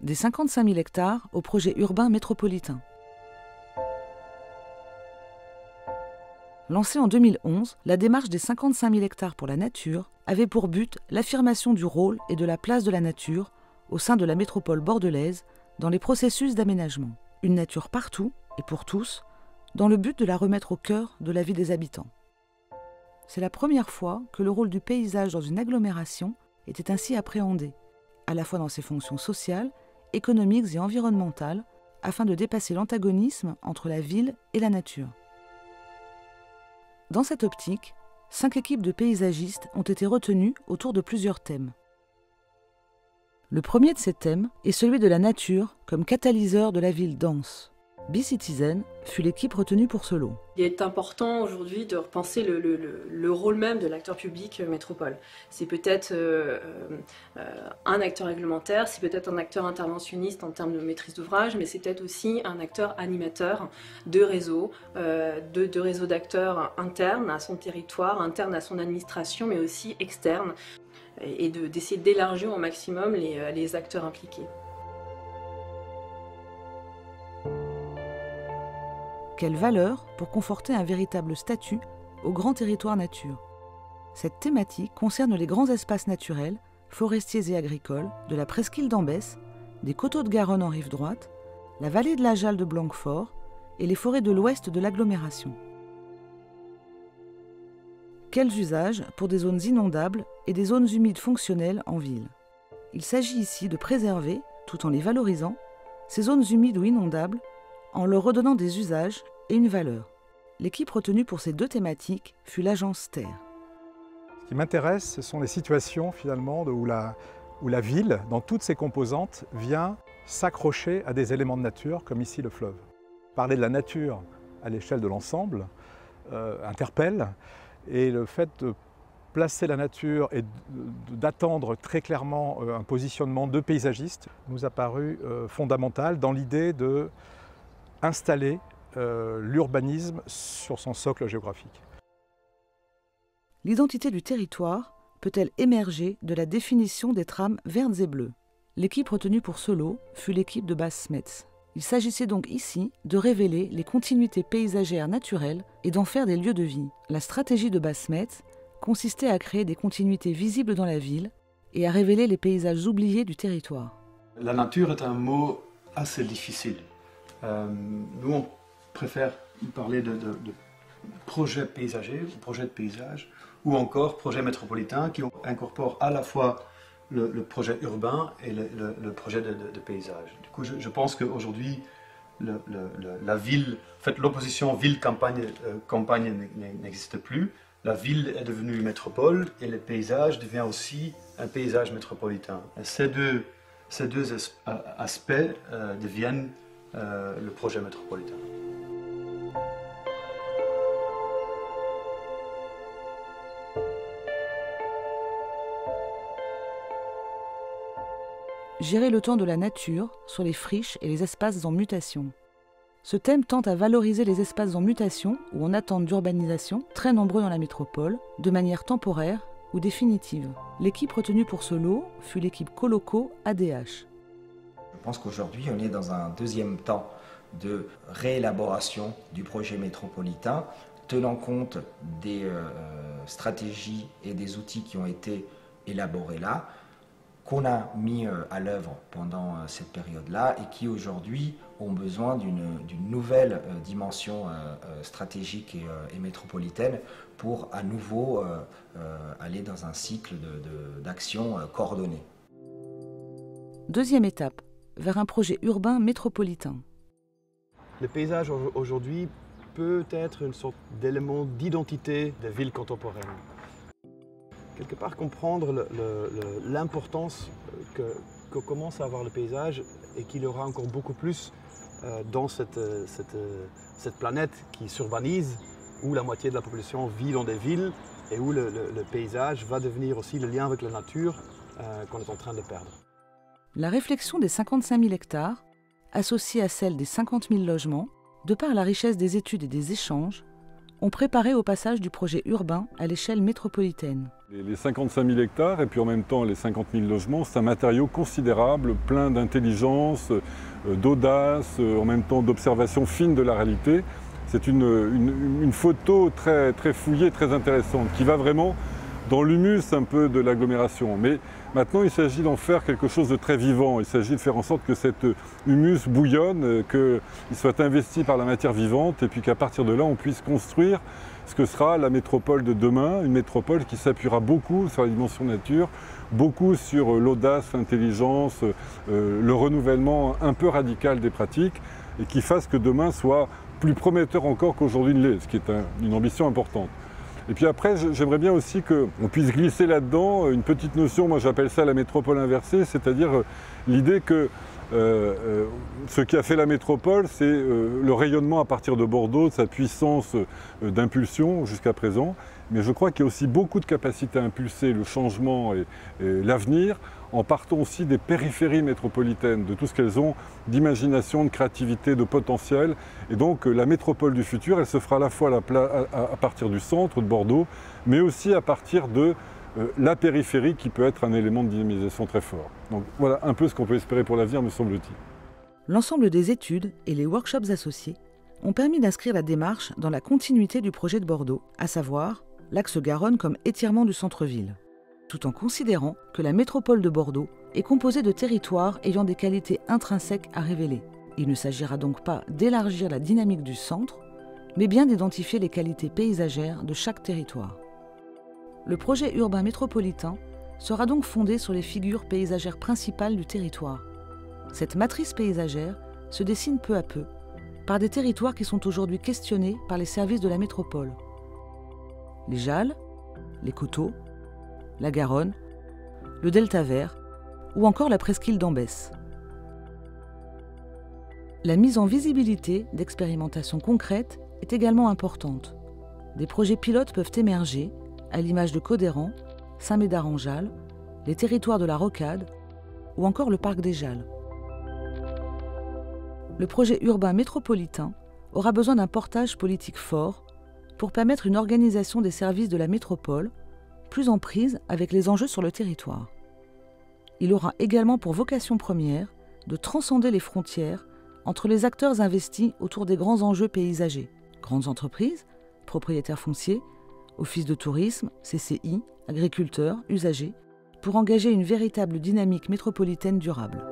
des 55 000 hectares au projet urbain métropolitain. Lancée en 2011, la démarche des 55 000 hectares pour la nature avait pour but l'affirmation du rôle et de la place de la nature au sein de la métropole bordelaise dans les processus d'aménagement. Une nature partout et pour tous, dans le but de la remettre au cœur de la vie des habitants. C'est la première fois que le rôle du paysage dans une agglomération était ainsi appréhendé, à la fois dans ses fonctions sociales, économiques et environnementales, afin de dépasser l'antagonisme entre la ville et la nature. Dans cette optique, 5 équipes de paysagistes ont été retenues autour de plusieurs thèmes. Le premier de ces thèmes est celui de la nature comme catalyseur de la ville dense. Be-Citizen fut l'équipe retenue pour ce lot. Il est important aujourd'hui de repenser le rôle même de l'acteur public métropole. C'est peut-être un acteur réglementaire, c'est peut-être un acteur interventionniste en termes de maîtrise d'ouvrage, mais c'est peut-être aussi un acteur animateur de réseau, de réseau d'acteurs internes à son territoire, internes à son administration, mais aussi externes, et d'essayer d'élargir au maximum les acteurs impliqués. Quelle valeur pour conforter un véritable statut au grand territoire nature. Cette thématique concerne les grands espaces naturels, forestiers et agricoles, de la presqu'île d'Ambès, des coteaux de Garonne en rive droite, la vallée de la Jalle de Blanquefort et les forêts de l'ouest de l'agglomération. Quels usages pour des zones inondables et des zones humides fonctionnelles en ville? Il s'agit ici de préserver, tout en les valorisant, ces zones humides ou inondables en leur redonnant des usages et une valeur. L'équipe retenue pour ces deux thématiques fut l'agence Terre. Ce qui m'intéresse, ce sont les situations finalement où la ville, dans toutes ses composantes, vient s'accrocher à des éléments de nature, comme ici le fleuve. Parler de la nature à l'échelle de l'ensemble interpelle, et le fait de placer la nature et d'attendre très clairement un positionnement de paysagiste nous a paru fondamental dans l'idée de installer l'urbanisme sur son socle géographique. L'identité du territoire peut-elle émerger de la définition des trames vertes et bleues? L'équipe retenue pour ce lot fut l'équipe de Basse-Metz. Il s'agissait donc ici de révéler les continuités paysagères naturelles et d'en faire des lieux de vie. La stratégie de Basse-Metz consistait à créer des continuités visibles dans la ville et à révéler les paysages oubliés du territoire. La nature est un mot assez difficile. Nous, on préfère parler de projets paysagers, ou projets de paysage, ou encore projets métropolitains qui incorporent à la fois le projet urbain et le projet de paysage. Du coup, je pense qu'aujourd'hui, la ville, en fait, l'opposition ville-campagne n'existe plus. La ville est devenue métropole et le paysage devient aussi un paysage métropolitain. Et ces deux aspects deviennent le projet métropolitain. Gérer le temps de la nature sur les friches et les espaces en mutation. Ce thème tente à valoriser les espaces en mutation ou en attente d'urbanisation, très nombreux dans la métropole, de manière temporaire ou définitive. L'équipe retenue pour ce lot fut l'équipe Coloco ADH. Je pense qu'aujourd'hui, on est dans un deuxième temps de réélaboration du projet métropolitain, tenant compte des stratégies et des outils qui ont été élaborés là, qu'on a mis à l'œuvre pendant cette période-là et qui aujourd'hui ont besoin d'une nouvelle dimension stratégique et métropolitaine pour à nouveau aller dans un cycle d'action coordonnée. Deuxième étape, vers un projet urbain métropolitain. Le paysage aujourd'hui peut être une sorte d'élément d'identité des villes contemporaines. Quelque part comprendre l'importance que commence à avoir le paysage et qu'il y aura encore beaucoup plus dans cette planète qui s'urbanise, où la moitié de la population vit dans des villes et où le paysage va devenir aussi le lien avec la nature qu'on est en train de perdre. La réflexion des 55 000 hectares, associée à celle des 50 000 logements, de par la richesse des études et des échanges, ont préparé au passage du projet urbain à l'échelle métropolitaine. Les 55 000 hectares et puis en même temps les 50 000 logements, c'est un matériau considérable, plein d'intelligence, d'audace, en même temps d'observation fine de la réalité. C'est une photo très, très fouillée, très intéressante, qui va vraiment dans l'humus un peu de l'agglomération. Mais maintenant, il s'agit d'en faire quelque chose de très vivant. Il s'agit de faire en sorte que cet humus bouillonne, qu'il soit investi par la matière vivante et puis qu'à partir de là, on puisse construire ce que sera la métropole de demain, une métropole qui s'appuiera beaucoup sur la dimension nature, beaucoup sur l'audace, l'intelligence, le renouvellement un peu radical des pratiques et qui fasse que demain soit plus prometteur encore qu'aujourd'hui ne l'est, ce qui est une ambition importante. Et puis après, j'aimerais bien aussi qu'on puisse glisser là-dedans une petite notion, moi j'appelle ça la métropole inversée, c'est-à-dire l'idée que ce qui a fait la métropole, c'est le rayonnement à partir de Bordeaux, de sa puissance d'impulsion jusqu'à présent. Mais je crois qu'il y a aussi beaucoup de capacité à impulser le changement et l'avenir en partant aussi des périphéries métropolitaines, de tout ce qu'elles ont d'imagination, de créativité, de potentiel. Et donc la métropole du futur, elle se fera à la fois à partir du centre de Bordeaux, mais aussi à partir de la périphérie qui peut être un élément de dynamisation très fort. Donc voilà un peu ce qu'on peut espérer pour l'avenir, me semble-t-il. L'ensemble des études et les workshops associés ont permis d'inscrire la démarche dans la continuité du projet de Bordeaux, à savoir l'axe Garonne comme étirement du centre-ville, tout en considérant que la métropole de Bordeaux est composée de territoires ayant des qualités intrinsèques à révéler. Il ne s'agira donc pas d'élargir la dynamique du centre, mais bien d'identifier les qualités paysagères de chaque territoire. Le projet urbain métropolitain sera donc fondé sur les figures paysagères principales du territoire. Cette matrice paysagère se dessine peu à peu par des territoires qui sont aujourd'hui questionnés par les services de la métropole. Les Jalles, les Coteaux, la Garonne, le Delta vert ou encore la presqu'île d'Ambès. La mise en visibilité d'expérimentations concrètes est également importante. Des projets pilotes peuvent émerger, à l'image de Codéran, Saint-Médard-en-Jalles, les territoires de la Rocade ou encore le parc des Jalles. Le projet urbain métropolitain aura besoin d'un portage politique fort pour permettre une organisation des services de la métropole plus en prise avec les enjeux sur le territoire. Il aura également pour vocation première de transcender les frontières entre les acteurs investis autour des grands enjeux paysagers, grandes entreprises, propriétaires fonciers, offices de tourisme, CCI, agriculteurs, usagers, pour engager une véritable dynamique métropolitaine durable.